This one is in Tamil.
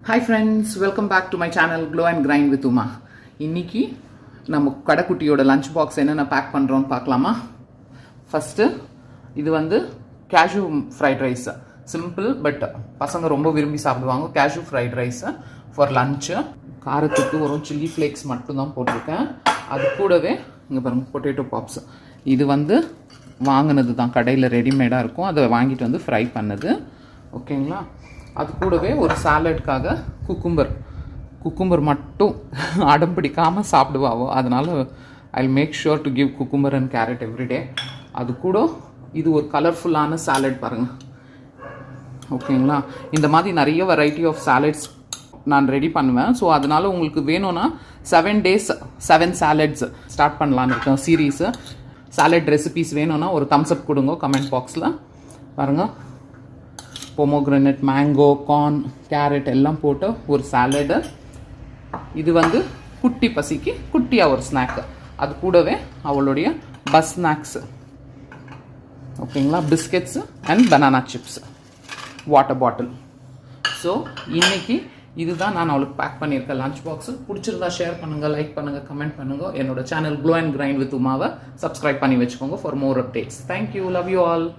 Hi friends, welcome back to my channel Glow and Grind with Uma. இன்னைக்கு நம்ம கடைக்குட்டியோட லஞ்ச் பாக்ஸ் என்னென்ன பேக் பண்ணுறோன்னு பார்க்கலாமா. ஃபஸ்ட்டு இது வந்து cashew fried rice, simple but பசங்க ரொம்ப விரும்பி சாப்பிடுவாங்க. Cashew fried rice for lunch. காரத்துக்கு ஒரு சில்லி ஃப்ளேக்ஸ் மட்டும்தான் போட்டிருக்கேன். அது கூடவே இங்கே பாருங்கள் பொட்டேட்டோ பாப்ஸ். இது வந்து வாங்கினது தான், கடையில் ரெடிமேடாக இருக்கும், அதை வாங்கிட்டு வந்து ஃப்ரை பண்ணது. ஓகேங்களா. அது கூடவே ஒரு சாலட்காக குக்கும்பர் மட்டும் அடம் பிடிக்காமல் சாப்பிடுவாவோ, அதனால் I make sure to give cucumber and carrot everyday. அது கூட இது ஒரு கலர்ஃபுல்லான சாலட் பாருங்கள். ஓகேங்களா. இந்த மாதிரி நிறைய வெரைட்டி ஆஃப் சாலட்ஸ் நான் ரெடி பண்ணுவேன். ஸோ அதனால் உங்களுக்கு வேணும்னா 7 days 7 salads ஸ்டார்ட் பண்ணலான்னு இருக்கேன் சீரீஸு. சாலட் ரெசிபீஸ் வேணும்னா ஒரு தம்ஸ் அப் கொடுங்க கமெண்ட் பாக்ஸில். பாருங்கள், பொமோக்ரனட், மேங்கோ, கார்ன், கேரட் எல்லாம் போட்டு ஒரு சாலடு. இது வந்து குட்டி பசிக்கு குட்டியாக ஒரு ஸ்நாக்கு. அது கூடவே அவளுடைய பஸ் ஸ்நாக்ஸு. ஓகேங்களா. Biscuits and banana chips, water bottle. So இன்னைக்கு இதுதான் நான் அவளுக்கு பேக் பண்ணியிருக்கேன் லஞ்ச் பாக்ஸு. பிடிச்சிருந்தா ஷேர் பண்ணுங்கள், லைக் பண்ணுங்கள், கமெண்ட் பண்ணுங்கள். என்னோட channel glow and grind with உமாவை சப்ஸ்கிரைப் பண்ணி வச்சுக்கோங்க for more updates. Thank you, love you all.